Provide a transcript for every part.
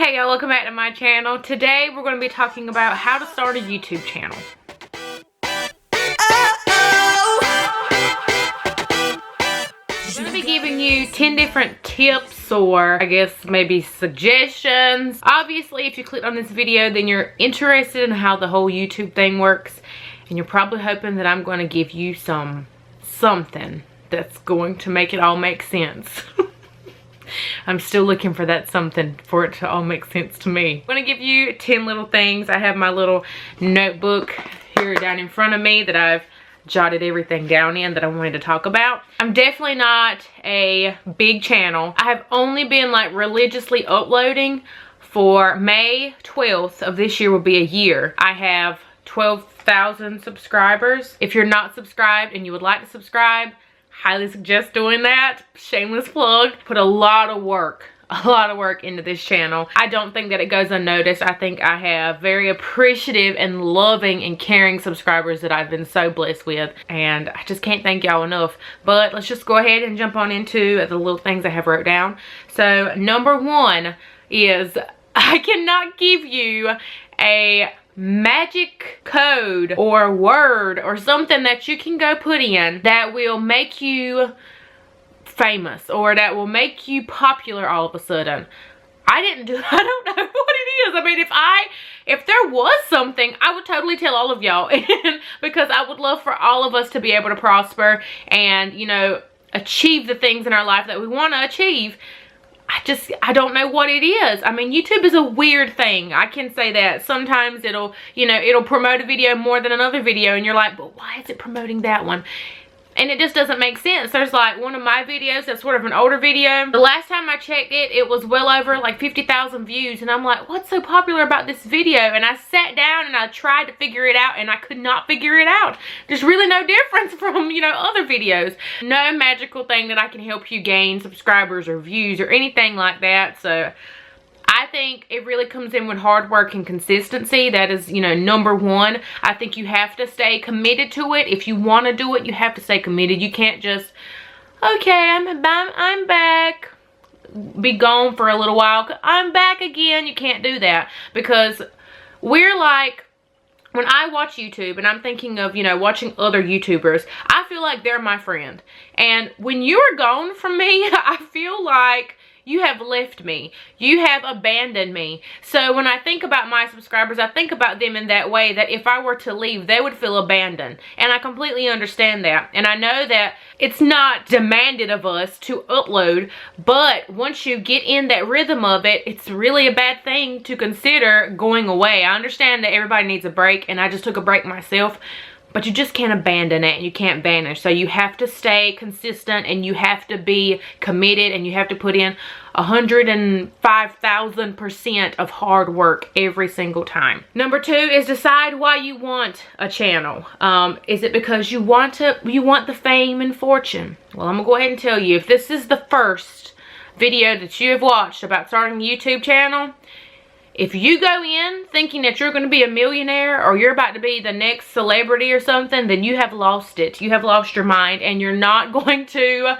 Hey y'all, welcome back to my channel. Today we're going to be talking about how to start a YouTube channel. I'm going to be giving you 10 different tips, or I guess maybe suggestions. Obviously, if you clicked on this video, then you're interested in how the whole YouTube thing works, and you're probably hoping that I'm going to give you something that's going to make it all make sense. I'm still looking for that something for it to all make sense to me. I'm going to give you 10 little things. I have my little notebook here down in front of me that I've jotted everything down in that I wanted to talk about. I'm definitely not a big channel. I have only been like religiously uploading for May 12th of this year will be a year. I have 12,000 subscribers. If you're not subscribed and you would like to subscribe, highly suggest doing that. Shameless plug. Put a lot of work into this channel. I don't think that it goes unnoticed. I think I have very appreciative and loving and caring subscribers that I've been so blessed with, and I just can't thank y'all enough. But let's just go ahead and jump on into the little things I have wrote down. So number one is I cannot give you a magic code or word or something that you can go put in that will make you famous or that will make you popular all of a sudden. I don't know what it is. I mean, if there was something, I would totally tell all of y'all, because I would love for all of us to be able to prosper and, you know, achieve the things in our life that we want to achieve. I don't know what it is. I mean, YouTube is a weird thing. I can say that. Sometimes it'll, you know, it'll promote a video more than another video, and you're like, but why is it promoting that one? And it just doesn't make sense. There's like one of my videos that's sort of an older video. The last time I checked it, it was well over like 50,000 views. And I'm like, what's so popular about this video? And I sat down and I tried to figure it out, and I could not figure it out. There's really no difference from, you know, other videos. No magical thing that I can help you gain subscribers or views or anything like that. So I think it really comes in with hard work and consistency. That is, you know, number one. I think you have to stay committed to it. If you want to do it, you have to stay committed. You can't just, okay, I'm back, be gone for a little while, I'm back again. You can't do that, because we're like, when I watch YouTube and I'm thinking of, you know, watching other YouTubers, I feel like they're my friend. And when you're gone from me, I feel like you have left me. You have abandoned me. So when I think about my subscribers, I think about them in that way, that if I were to leave, they would feel abandoned. And I completely understand that. And I know that it's not demanded of us to upload, but once you get in that rhythm of it, it's really a bad thing to consider going away. I understand that everybody needs a break, and I just took a break myself. But you just can't abandon it, and you can't vanish. So you have to stay consistent, and you have to be committed, and you have to put in 105,000% of hard work every single time. Number two is decide why you want a channel. Is it because you want the fame and fortune? Well, I'm gonna go ahead and tell you, if this is the first video that you have watched about starting a YouTube channel, if you go in thinking that you're going to be a millionaire or you're about to be the next celebrity or something, then you have lost it. You have lost your mind, and you're not going to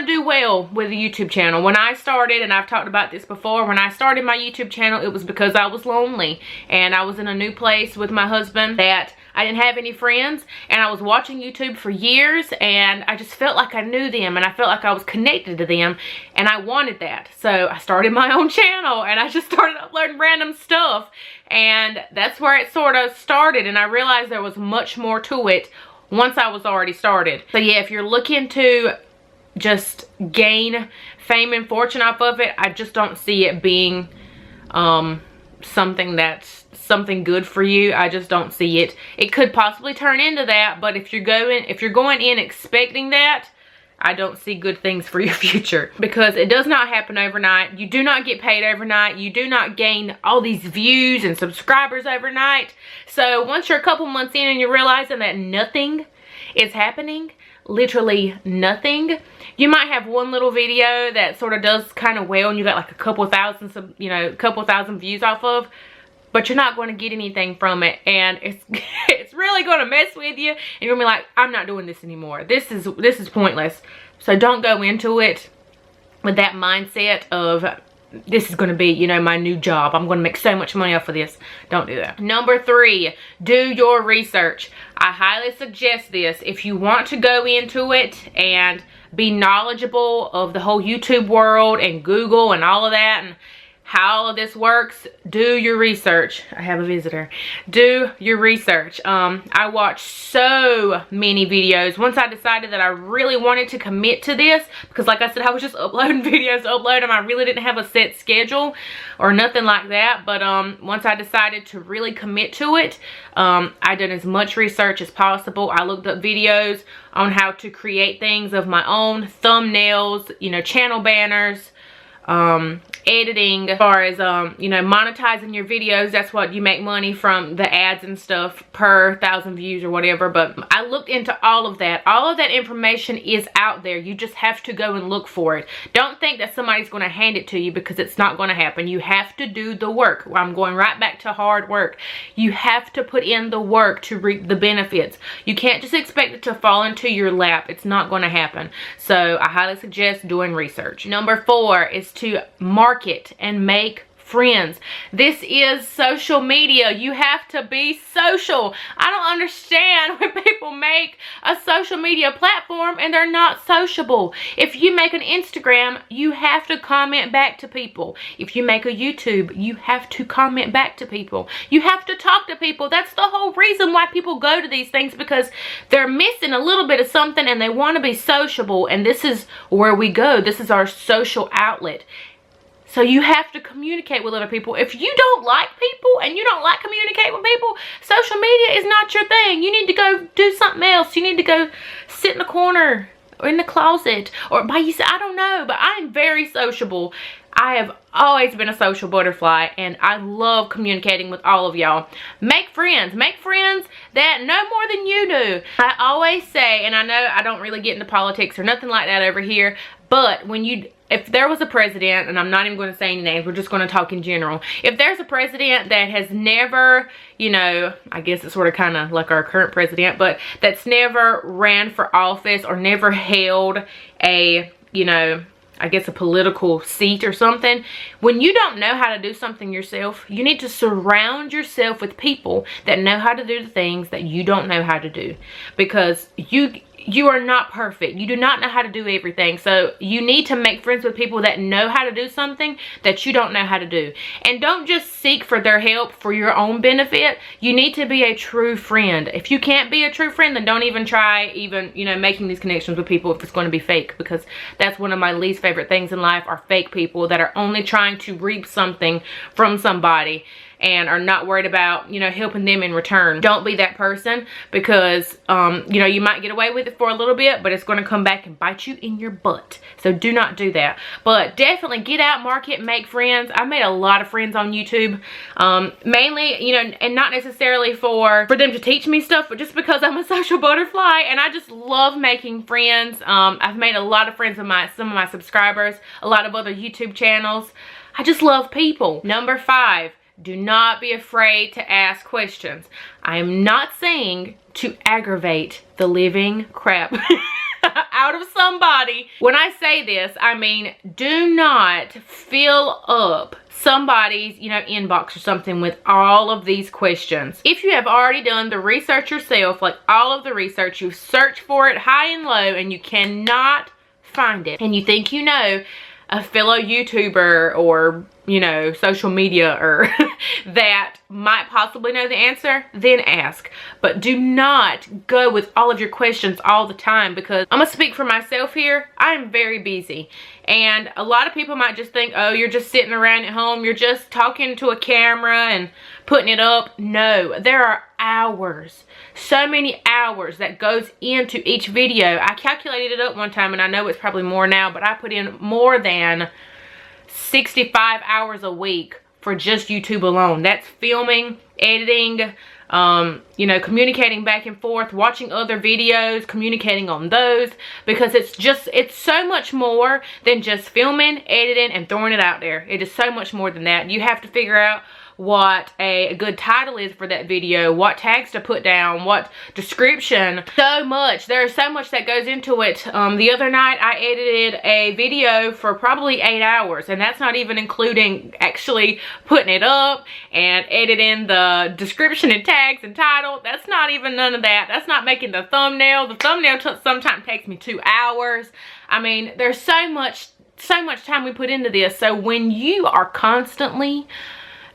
do well with a YouTube channel. When I started, and I've talked about this before, when I started my YouTube channel, it was because I was lonely, and I was in a new place with my husband that I didn't have any friends, and I was watching YouTube for years, and I just felt like I knew them, and I felt like I was connected to them, and I wanted that. So I started my own channel, and I just started uploading random stuff, and that's where it sort of started, and I realized there was much more to it once I was already started. So yeah, if you're looking to just gain fame and fortune off of it, I just don't see it being something good for you. I just don't see it. It could possibly turn into that, but if you're going in expecting that, I don't see good things for your future, because it does not happen overnight. You do not get paid overnight. You do not gain all these views and subscribers overnight. So once you're a couple months in and you're realizing that nothing is happening, literally nothing, you might have one little video that sort of does kind of well, and you got like a couple thousand, you know, a couple thousand views off of, but you're not going to get anything from it, and it's really going to mess with you, and you're going to be like, I'm not doing this anymore. This is pointless. So don't go into it with that mindset of this is going to be, you know, my new job. I'm going to make so much money off of this. Don't do that. Number 3, do your research. I highly suggest this. If you want to go into it and be knowledgeable of the whole YouTube world and Google and all of that and how all of this works, do your research. I have a visitor. Do your research. I watched so many videos once I decided that I really wanted to commit to this, because like I said, I was just uploading videos to upload them. I really didn't have a set schedule or nothing like that, but once I decided to really commit to it, I did as much research as possible. I looked up videos on how to create things of my own, thumbnails, you know, channel banners, editing, as far as you know, monetizing your videos. That's what you make money from, the ads and stuff per 1,000 views or whatever. But I looked into all of that. All of that information is out there. You just have to go and look for it. Don't think that somebody's going to hand it to you, because it's not going to happen. You have to do the work. I'm going right back to hard work. You have to put in the work to reap the benefits. You can't just expect it to fall into your lap. It's not going to happen. So I highly suggest doing research. Number 4 is to market and make friends. This is social media. You have to be social. I don't understand when people make a social media platform and they're not sociable. If you make an Instagram, you have to comment back to people. If you make a YouTube, you have to comment back to people. You have to talk to people. That's the whole reason why people go to these things, because they're missing a little bit of something and they want to be sociable, and this is where we go. This is our social outlet. So you have to communicate with other people. If you don't like people and you don't like communicating with people, social media is not your thing. You need to go do something else. You need to go sit in the corner or in the closet or by yourself. I don't know, but I'm very sociable. I have always been a social butterfly, and I love communicating with all of y'all. Make friends. Make friends that know more than you do. I always say, and I know I don't really get into politics or nothing like that over here, but when you, if there was a president, and I'm not even going to say any names, we're just going to talk in general. If there's a president that has never, you know, I guess it's sort of kind of like our current president, but that's never ran for office or never held a, you know, I guess a political seat or something. When you don't know how to do something yourself, you need to surround yourself with people that know how to do the things that you don't know how to do, because you are not perfect. You do not know how to do everything. So you need to make friends with people that know how to do something that you don't know how to do. And don't just seek for their help for your own benefit. You need to be a true friend. If you can't be a true friend, then don't even try you know, making these connections with people if it's going to be fake, because that's one of my least favorite things in life, are fake people that are only trying to reap something from somebody and are not worried about, you know, helping them in return. Don't be that person, because you know, you might get away with it for a little bit, but it's going to come back and bite you in your butt. So do not do that. But definitely get out, market, make friends. I made a lot of friends on YouTube, mainly, you know, and not necessarily for them to teach me stuff, but just because I'm a social butterfly and I just love making friends. I've made a lot of friends with some of my subscribers, a lot of other YouTube channels. I just love people. Number 5. Do not be afraid to ask questions. I am not saying to aggravate the living crap out of somebody. When I say this, I mean, do not fill up somebody's, you know, inbox or something with all of these questions. If you have already done the research yourself, like all of the research, you've searched for it high and low and you cannot find it, and you think you know a fellow YouTuber or, you know, social media or that might possibly know the answer, then ask. But do not go with all of your questions all the time, because I'm gonna speak for myself here. I am very busy, and a lot of people might just think, oh, you're just sitting around at home, you're just talking to a camera and putting it up. No, there are hours, so many hours that goes into each video. I calculated it up one time, and I know it's probably more now, but I put in more than 65 hours a week for just YouTube alone. That's filming, editing, you know, communicating back and forth, watching other videos, communicating on those, because it's so much more than just filming, editing, and throwing it out there. It is so much more than that. You have to figure out what a good title is for that video, what tags to put down, what description. So much. There's so much that goes into it. The other night I edited a video for probably 8 hours, and that's not even including actually putting it up and editing the description and tags and title. That's not even none of that. That's not making the thumbnail. The thumbnail sometimes takes me 2 hours. I mean, there's so much time we put into this. So when you are constantly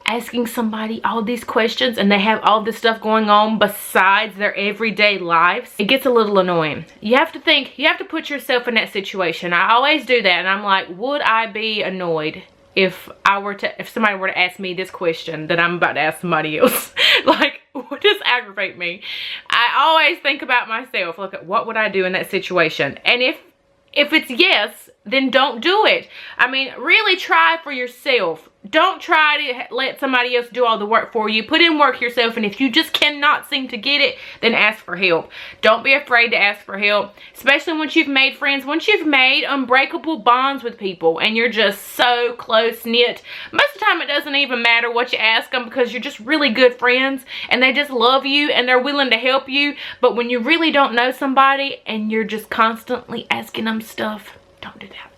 asking somebody all these questions and they have all this stuff going on besides their everyday lives, it gets a little annoying. You have to think, you have to put yourself in that situation. I always do that, and I'm like, would I be annoyed if somebody were to ask me this question that I'm about to ask somebody else? Like, would this aggravate me? I always think about myself. Look at what would I do in that situation? And if it's yes, then don't do it. I mean, really try for yourself. Don't try to let somebody else do all the work for you. Put in work yourself, and if you just cannot seem to get it, then ask for help. Don't be afraid to ask for help, especially once you've made friends, once you've made unbreakable bonds with people and you're just so close-knit. Most of the time it doesn't even matter what you ask them, because you're just really good friends and they just love you and they're willing to help you. But when you really don't know somebody and you're just constantly asking them stuff, don't do that.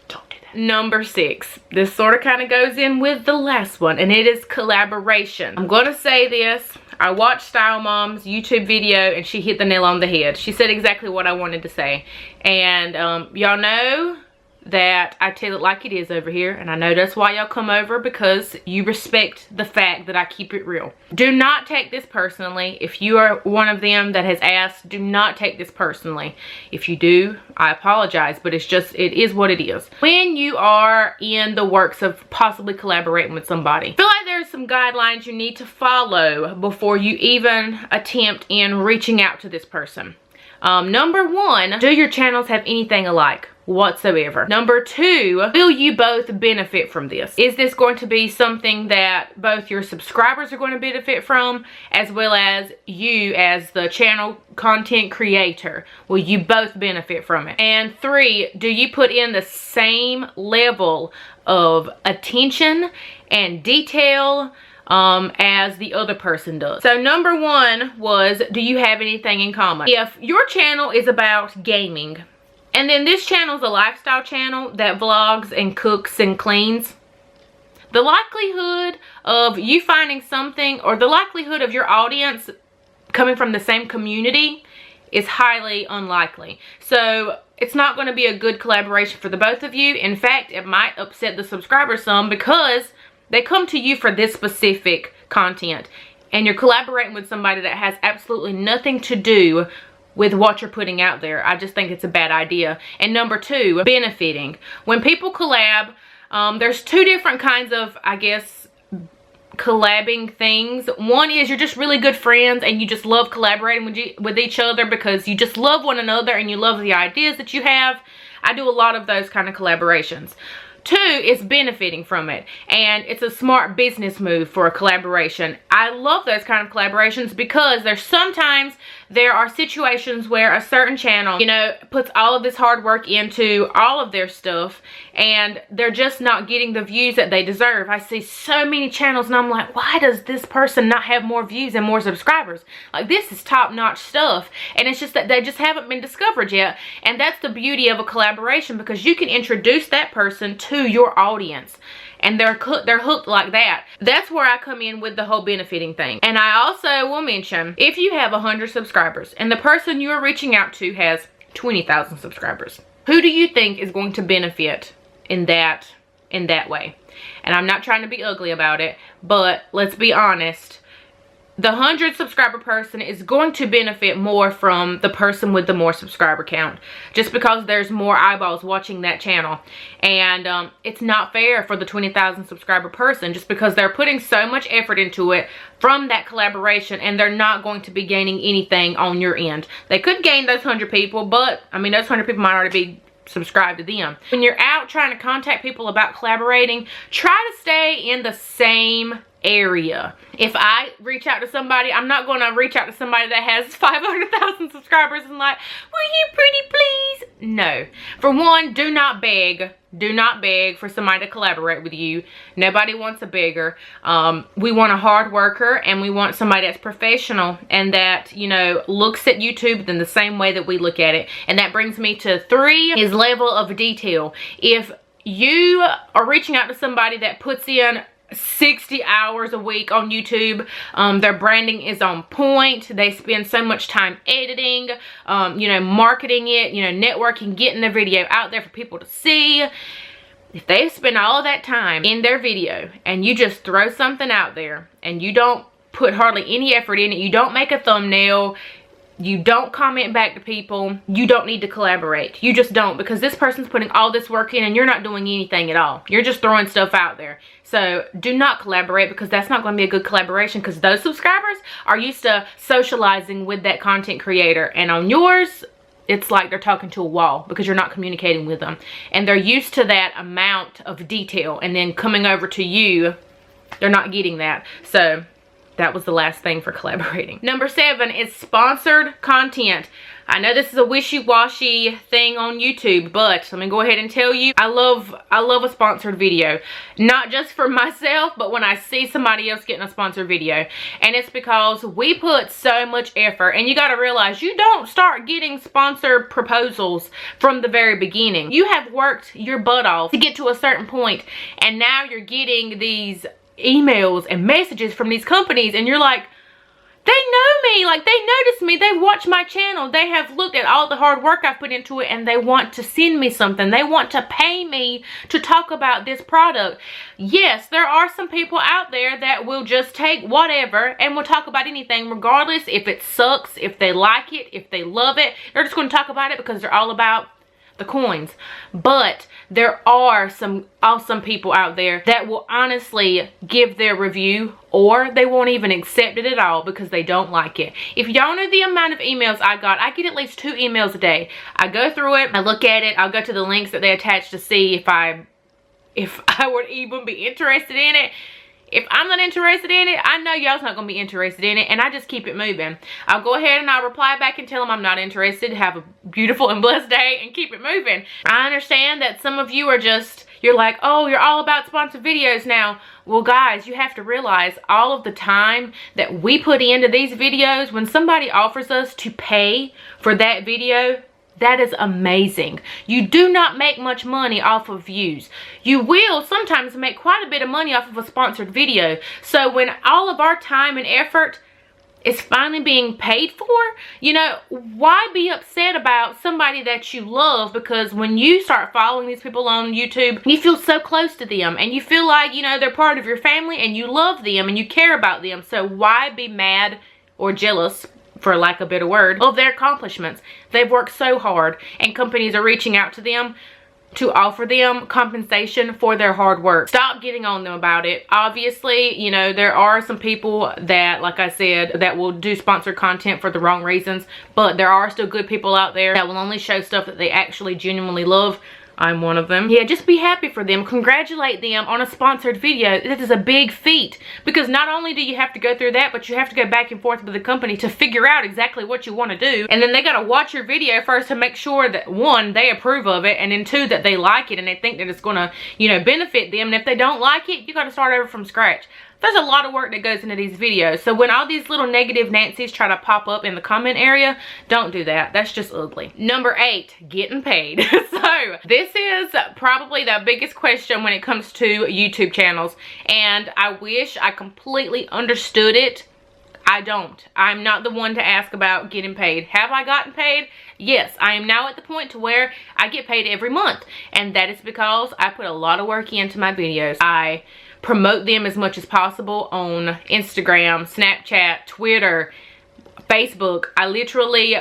Don't do that. Number 6. This sort of kind of goes in with the last one, and it is collaboration. I'm going to say this. I watched Style Mom's YouTube video and she hit the nail on the head. She said exactly what I wanted to say. And y'all know that I tell it like it is over here, and I know that's why y'all come over, because you respect the fact that I keep it real. Do not take this personally. If you are one of them that has asked, do not take this personally. If you do, I apologize, but it is what it is. When you are in the works of possibly collaborating with somebody, I feel like there's some guidelines you need to follow before you even attempt in reaching out to this person. Number 1, do your channels have anything alike whatsoever? Number 2, will you both benefit from this? Is this going to be something that both your subscribers are going to benefit from, as well as you as the channel content creator? Will you both benefit from it? And 3, do you put in the same level of attention and detail as the other person does? So number 1 was, do you have anything in common? If your channel is about gaming, and then this channel is a lifestyle channel that vlogs and cooks and cleans, the likelihood of you finding something, or the likelihood of your audience coming from the same community, is highly unlikely. So it's not going to be a good collaboration for the both of you. In fact, it might upset the subscribers some, because they come to you for this specific content, and you're collaborating with somebody that has absolutely nothing to do with what you're putting out there. I just think it's a bad idea. And number 2, benefiting. When people collab, there's 2 different kinds of, I guess, collabing things. One is you're just really good friends and you just love collaborating with each other because you just love one another and you love the ideas that you have. I do a lot of those kind of collaborations. 2 is benefiting from it, and it's a smart business move for a collaboration. I love those kind of collaborations because there are situations where a certain channel, you know, puts all of this hard work into all of their stuff, and they're just not getting the views that they deserve. I see so many channels and I'm like, why does this person not have more views and more subscribers? Like, this is top-notch stuff, and it's just that they just haven't been discovered yet. And that's the beauty of a collaboration, because you can introduce that person to your audience, and they're hooked like that. That's where I come in with the whole benefiting thing. And I also will mention, if you have 100 subscribers and the person you are reaching out to has 20,000 subscribers, who do you think is going to benefit in that way? And I'm not trying to be ugly about it, but let's be honest. The 100 subscriber person is going to benefit more from the person with the more subscriber count, just because there's more eyeballs watching that channel. And it's not fair for the 20,000 subscriber person, just because they're putting so much effort into it from that collaboration, and they're not going to be gaining anything on your end. They could gain those 100 people, but I mean, those 100 people might already be subscribe to them. When you're out trying to contact people about collaborating, try to stay in the same area. If I reach out to somebody, I'm not going to reach out to somebody that has 500,000 subscribers and like, will you pretty please? No. For one, do not beg. Do not beg for somebody to collaborate with you. Nobody wants a beggar. We want a hard worker, and we want somebody that's professional and that, you know, looks at YouTube in the same way that we look at it. And that brings me to 3 is level of detail. If you are reaching out to somebody that puts in 60 hours a week on YouTube, their branding is on point, they spend so much time editing, you know, marketing it, you know, networking, getting their video out there for people to see. If they spend all that time in their video and you just throw something out there and you don't put hardly any effort in it, you don't make a thumbnail, you don't comment back to people, you don't need to collaborate. You just don't, because this person's putting all this work in and you're not doing anything at all. You're just throwing stuff out there. So do not collaborate, because that's not going to be a good collaboration, because those subscribers are used to socializing with that content creator, and on yours it's like they're talking to a wall because you're not communicating with them, and they're used to that amount of detail, and then coming over to you, they're not getting that. So that was the last thing for collaborating. Number 7 is sponsored content. I know this is a wishy-washy thing on YouTube, but let me go ahead and tell you, I love a sponsored video. Not just for myself, but when I see somebody else getting a sponsored video. And it's because we put so much effort, and you gotta realize you don't start getting sponsored proposals from the very beginning. You have worked your butt off to get to a certain point, and now you're getting these emails and messages from these companies, and you're like, they know me, like they noticed me, they watch my channel, they have looked at all the hard work I've put into it, and they want to send me something, they want to pay me to talk about this product. Yes, there are some people out there that will just take whatever and will talk about anything, regardless if it sucks, if they like it, if they love it. They're just going to talk about it because they're all about the coins. But there are some awesome people out there that will honestly give their review, or they won't even accept it at all because they don't like it. If y'all know the amount of emails I get at least 2 emails a day. I go through it, I look at it, I'll go to the links that they attach to see if I would even be interested in it. If I'm not interested in it, I know y'all's not going to be interested in it, and I just keep it moving. I'll go ahead and I'll reply back and tell them I'm not interested. Have a beautiful and blessed day and keep it moving. I understand that some of you are just, you're like, oh, you're all about sponsored videos now. Well, guys, you have to realize all of the time that we put into these videos, when somebody offers us to pay for that video, that is amazing. You do not make much money off of views. You will sometimes make quite a bit of money off of a sponsored video. So when all of our time and effort is finally being paid for, you know, why be upset about somebody that you love? Because when you start following these people on YouTube, you feel so close to them, and you feel like, you know, they're part of your family, and you love them and you care about them. So why be mad or jealous, for lack of a better word, of their accomplishments? They've worked so hard, and companies are reaching out to them to offer them compensation for their hard work. Stop getting on them about it. Obviously, you know, there are some people that, like I said, that will do sponsored content for the wrong reasons, but there are still good people out there that will only show stuff that they actually genuinely love. I'm one of them. Yeah, just be happy for them. Congratulate them on a sponsored video. This is a big feat, because not only do you have to go through that, but you have to go back and forth with the company to figure out exactly what you want to do. And then they got to watch your video first to make sure that, 1, they approve of it, and then 2, that they like it and they think that it's going to, you know, benefit them. And if they don't like it, you got to start over from scratch. There's a lot of work that goes into these videos. So when all these little negative Nancy's try to pop up in the comment area, don't do that. That's just ugly. Number 8, getting paid. So this is probably the biggest question when it comes to YouTube channels. And I wish I completely understood it. I don't. I'm not the one to ask about getting paid. Have I gotten paid? Yes, I am now at the point to where I get paid every month. And that is because I put a lot of work into my videos. I promote them as much as possible on Instagram, Snapchat, Twitter, Facebook. I literally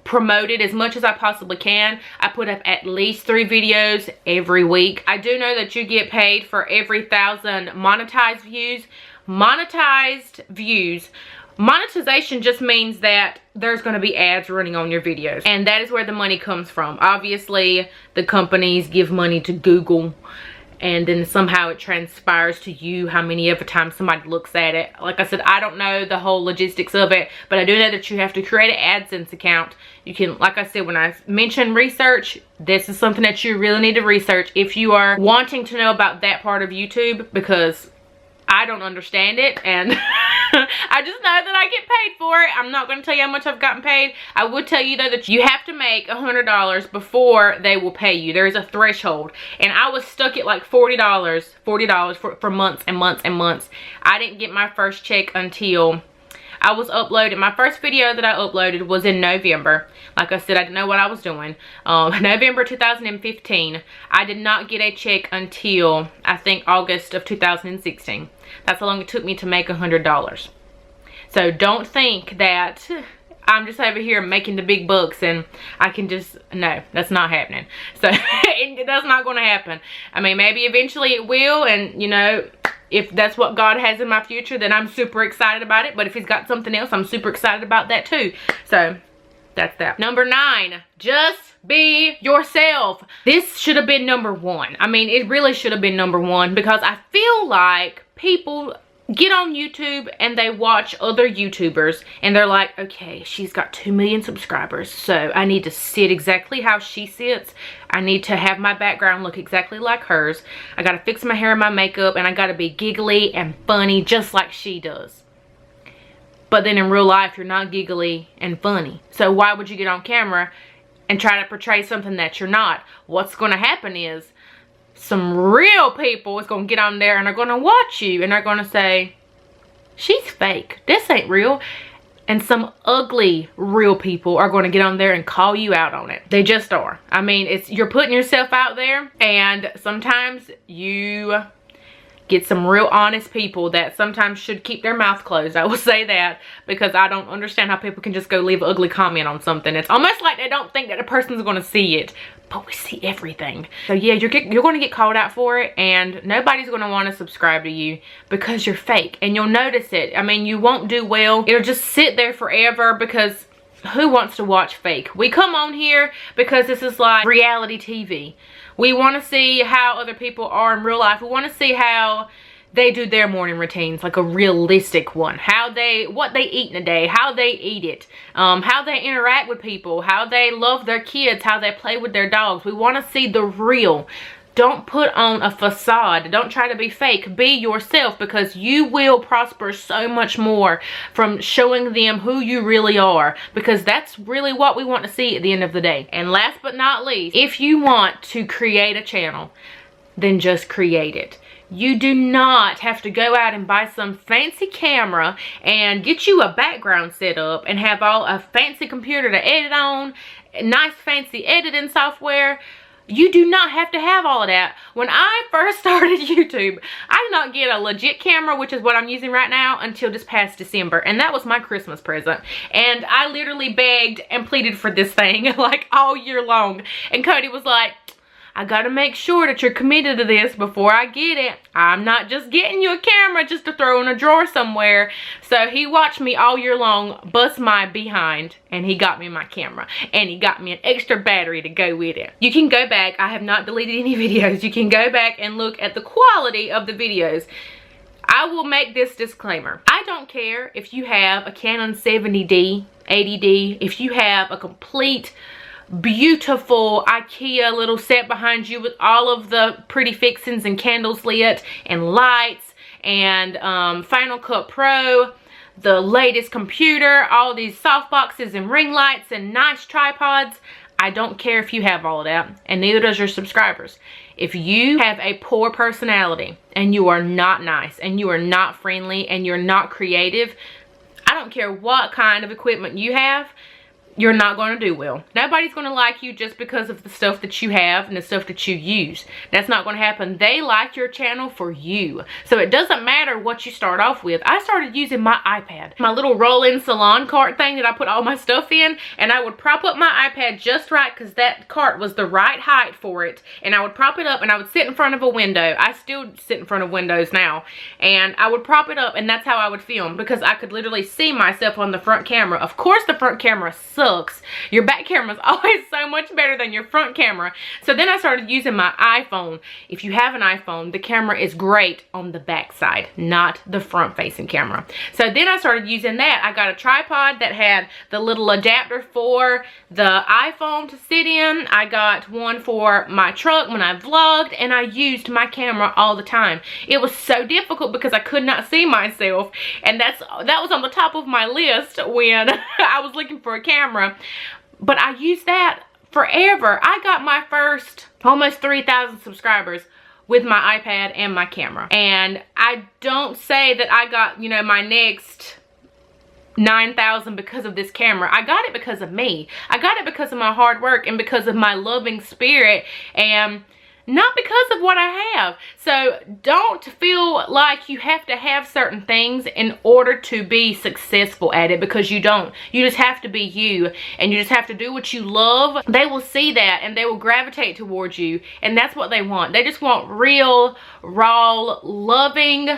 promote it as much as I possibly can. I put up at least 3 videos every week. I do know that you get paid for every 1,000 monetized views. Monetized views. Monetization just means that there's going to be ads running on your videos, and that is where the money comes from. Obviously, the companies give money to Google and then somehow it transpires to you how many every time somebody looks at it. Like I said, I don't know the whole logistics of it, but I do know that you have to create an AdSense account. You can, like I said, when I mentioned research, this is something that you really need to research if you are wanting to know about that part of YouTube, because I don't understand it, and I just know that I get paid for it. I'm not going to tell you how much I've gotten paid. I would tell you though that you have to make $100 before they will pay you. There is a threshold, and I was stuck at like $40 for months and months and months. I didn't get my first check until I was uploaded. My first video that I uploaded was in November. Like I said, I didn't know what I was doing. November 2015. I did not get a check until I think August of 2016. That's how long it took me to make $100. So don't think that I'm just over here making the big bucks and I can just, no, that's not happening. So that's not going to happen. I mean, maybe eventually it will, and you know, if that's what God has in my future, then I'm super excited about it. But if he's got something else, I'm super excited about that too. So that's that. Number 9, just be yourself. This should have been number 1. I mean, it really should have been number 1, because I feel like people get on YouTube and they watch other YouTubers and they're like, okay, she's got 2 million subscribers, so I need to sit exactly how she sits. I need to have my background look exactly like hers. I gotta fix my hair and my makeup, and I gotta be giggly and funny just like she does. But then in real life, you're not giggly and funny. So why would you get on camera and try to portray something that you're not? What's gonna happen is some real people is gonna get on there and are gonna watch you and are gonna say, she's fake, this ain't real. And some ugly real people are gonna get on there and call you out on it. They just are. I mean, you're putting yourself out there, and sometimes you get some real honest people that sometimes should keep their mouth closed. I will say that, because I don't understand how people can just go leave an ugly comment on something. It's almost like they don't think that a person's going to see it, but we see everything. So yeah, you're going to get called out for it, and nobody's going to want to subscribe to you because you're fake, and you'll notice it. I mean, you won't do well. It'll just sit there forever, because who wants to watch fake? We come on here because this is like reality TV. We want to see how other people are in real life. We want to see how they do their morning routines, like a realistic one. What they eat in a day, how they eat it, how they interact with people, how they love their kids, how they play with their dogs. We want to see the real. Don't put on a facade. Don't try to be fake. Be yourself, because you will prosper so much more from showing them who you really are, because that's really what we want to see at the end of the day. And last but not least, if you want to create a channel, then just create it. You do not have to go out and buy some fancy camera and get you a background set up and have a fancy computer to edit on, nice fancy editing software. You do not have to have all of that. When I first started YouTube, I did not get a legit camera, which is what I'm using right now, until this past December. And that was my Christmas present. And I literally begged and pleaded for this thing like all year long. And Cody was like, I gotta make sure that you're committed to this before I get it. I'm not just getting you a camera just to throw in a drawer somewhere. So he watched me all year long bust my behind, and he got me my camera, and he got me an extra battery to go with it. You can go back. I have not deleted any videos. You can go back and look at the quality of the videos. I will make this disclaimer. I don't care if you have a Canon 70D, 80D, if you have a complete beautiful IKEA little set behind you with all of the pretty fixings and candles lit and lights and Final Cut Pro, the latest computer, all these soft boxes and ring lights and nice tripods. I don't care if you have all of that, and neither does your subscribers. If you have a poor personality and you are not nice and you are not friendly and you're not creative, I don't care what kind of equipment you have, you're not going to do well. Nobody's going to like you just because of the stuff that you have and the stuff that you use. That's not going to happen. They like your channel for you. So it doesn't matter what you start off with. I started using my iPad, my little roll-in salon cart thing that I put all my stuff in, and I would prop up my iPad just right because that cart was the right height for it. And I would prop it up and I would sit in front of a window. I still sit in front of windows now. And I would prop it up, and that's how I would film, because I could literally see myself on the front camera. Of course the front camera sucks. sucks. Your back camera is always so much better than your front camera. So then I started using my iPhone. If you have an iPhone, the camera is great on the back side, not the front facing camera. So then I started using that. I got a tripod that had the little adapter for the iPhone to sit in. I got one for my truck when I vlogged, and I used my camera all the time. It was so difficult because I could not see myself, and that was on the top of my list when I was looking for a camera. But I used that forever. I got my first almost 3,000 subscribers with my iPad and my camera. And I don't say that I got, you know, my next 9,000 because of this camera. I got it because of me. I got it because of my hard work and because of my loving spirit, and not because of what I have. So don't feel like you have to have certain things in order to be successful at it, because you don't. You just have to be you, and you just have to do what you love. They will see that and they will gravitate towards you, and that's what they want. They just want real, raw, loving,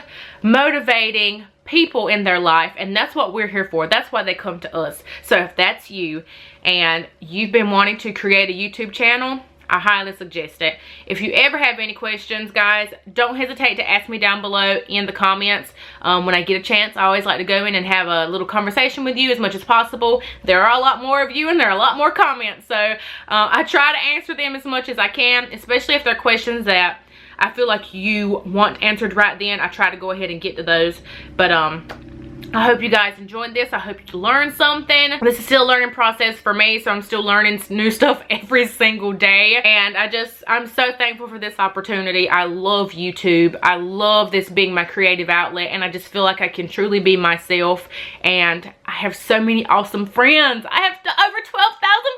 motivating people in their life, and that's what we're here for. That's why they come to us. So if that's you and you've been wanting to create a YouTube channel, I highly suggest it. If you ever have any questions, guys, don't hesitate to ask me down below in the comments. When I get a chance, I always like to go in and have a little conversation with you as much as possible. There are a lot more of you and there are a lot more comments, so I try to answer them as much as I can, especially if they're questions that I feel like you want answered right then. I try to go ahead and get to those. But I hope you guys enjoyed this. I hope you learned something. This is still a learning process for me, so I'm still learning new stuff every single day. And I'm so thankful for this opportunity. I love YouTube. I love this being my creative outlet, and I just feel like I can truly be myself. And I have so many awesome friends. I have over 12,000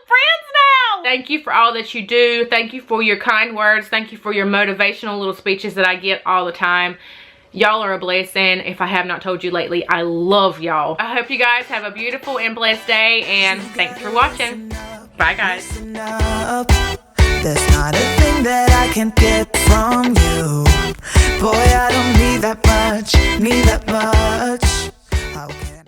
friends now. Thank you for all that you do. Thank you for your kind words. Thank you for your motivational little speeches that I get all the time. Y'all are a blessing. If I have not told you lately, I love y'all. I hope you guys have a beautiful and blessed day, and thanks for watching. Bye, guys. There's not a thing that I can't get from you. Boy, I don't need that much,